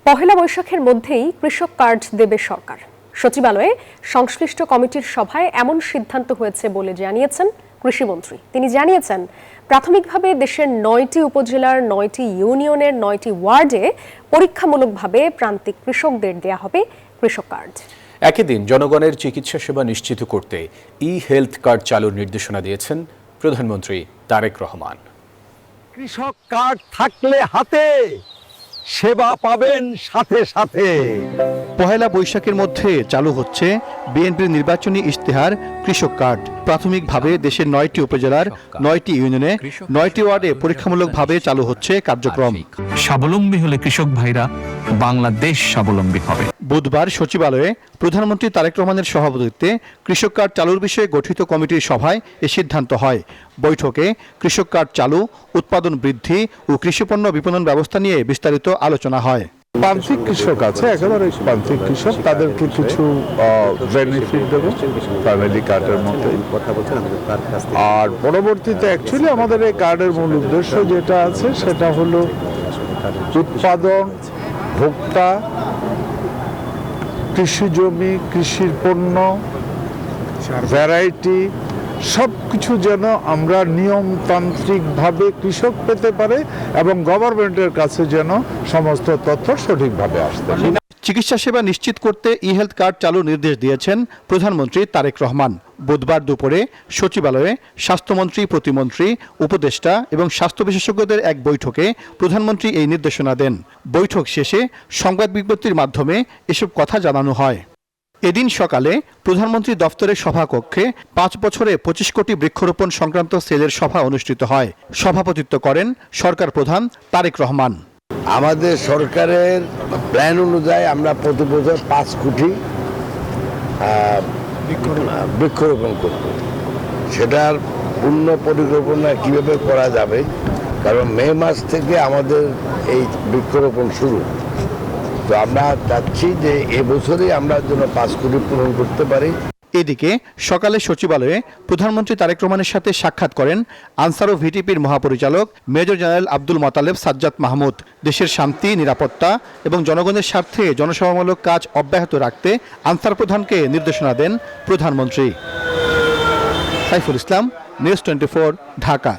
পহেলা বৈশাখের মধ্যেই কৃষক কার্ড দেবে সরকার। সচিবালয়ে সংশ্লিষ্ট কমিটির সভায় এমন সিদ্ধান্ত হয়েছে বলে জানিয়েছেন কৃষিমন্ত্রী। তিনি জানিয়েছেন, প্রাথমিকভাবে দেশের 9টি উপজেলার 9টি ইউনিয়নের 9টি ওয়ার্ডে পরীক্ষামূলকভাবে প্রান্তিক কৃষকদের দেয়া হবে কৃষক কার্ড। একই দিন জনগণের চিকিৎসা সেবা নিশ্চিত করতে ই-হেলথ কার্ড চালুর নির্দেশনা দিয়েছেন প্রধানমন্ত্রী তারেক রহমান। কৃষক কার্ড থাকলে হাতে সেবা পাবেন সাথে সাথে। পহেলা বৈশাখের মধ্যে চালু হচ্ছে বিএনপির নির্বাচনী ইশতেহার কৃষক কার্ড। প্রাথমিকভাবে দেশের 9টি উপজেলার 9টি ইউনিয়নে 9টি ওয়ার্ডে পরীক্ষামূলকভাবে চালু হচ্ছে কার্যক্রম। স্বাবলম্বী হলে কৃষক ভাইরা বাংলাদেশ স্বাবলম্বী হবে। বুধবার সচিবালয়ে প্রধানমন্ত্রী তারেক রহমানের সভাপতিত্বে কৃষক কার্ড চালুর বিষয়ে গঠিত কমিটির সভায় এ সিদ্ধান্ত হয়। বৈঠকে কৃষক কার্ড চালু, উৎপাদন বৃদ্ধি ও কৃষিপণ্য বিপণন ব্যবস্থা নিয়ে বিস্তারিত আলোচনা হয়। প্রান্তিক কৃষক আছে, একেবারে প্রান্তিক কৃষক, তাদেরকে কিছু বেনিফিট দেবো ফ্যামিলি কার্ডের মধ্যে। আর পরবর্তীতে অ্যাকচুয়ালি আমাদের এই কার্ডের মূল উদ্দেশ্য যেটা আছে সেটা হলো উৎপাদন, ভোক্তা, কৃষি জমি, কৃষির পণ্য, ভ্যারাইটি সব কিছু যেন আমরা নিয়মতান্ত্রিকভাবে কৃষক পেতে পারে এবং গভর্নমেন্টের কাছে যেন সমস্ত তথ্য সঠিকভাবে আসতে পারে। চিকিৎসা সেবা নিশ্চিত করতে ই-হেলথ কার্ড চালুর নির্দেশ দিয়েছেন প্রধানমন্ত্রী তারেক রহমান। বুধবার দুপুরে সচিবালয়ে স্বাস্থ্যমন্ত্রী, প্রতিমন্ত্রী, উপদেষ্টা এবং স্বাস্থ্য বিশেষজ্ঞদের এক বৈঠকে প্রধানমন্ত্রী এই নির্দেশনা দেন। বৈঠক শেষে সংবাদ বিজ্ঞপ্তির মাধ্যমে এসব কথা জানানো হয়। এদিন সকালে প্রধানমন্ত্রী দফতরের সভাকক্ষে 5 বছরে 25 কোটি বৃক্ষরোপণ সংক্রান্ত সেলের সভা অনুষ্ঠিত হয়। সভাপতিত্ব করেন সরকার প্রধান তারেক রহমান। আমাদের সরকারের প্ল্যান অনুযায়ী আমরা প্রতি বছর 5 কোটি বৃক্ষরোপণ করব। সেটার পূর্ণ পরিকল্পনা কীভাবে করা যাবে, কারণ মে মাস থেকে আমাদের এই বৃক্ষরোপণ শুরু। তো আমরা চাচ্ছি যে এবছরই আমরা যেন 5 কোটি পূরণ করতে পারি। এদিকে সকালে সচিবালয়ে প্রধানমন্ত্রী তারেক রহমানের সাথে সাক্ষাৎ করেন আনসার ও ভিটিপির মহাপরিচালক মেজর জেনারেল আব্দুল মোতালেব সাজ্জাদ মাহমুদ। দেশের শান্তি, নিরাপত্তা এবং জনগণের স্বার্থে জনসেবামূলক কাজ অব্যাহত রাখতে আনসার প্রধানকে নির্দেশনা দেন প্রধানমন্ত্রী। সাইফুল ইসলাম, নিউজ 24, ঢাকা।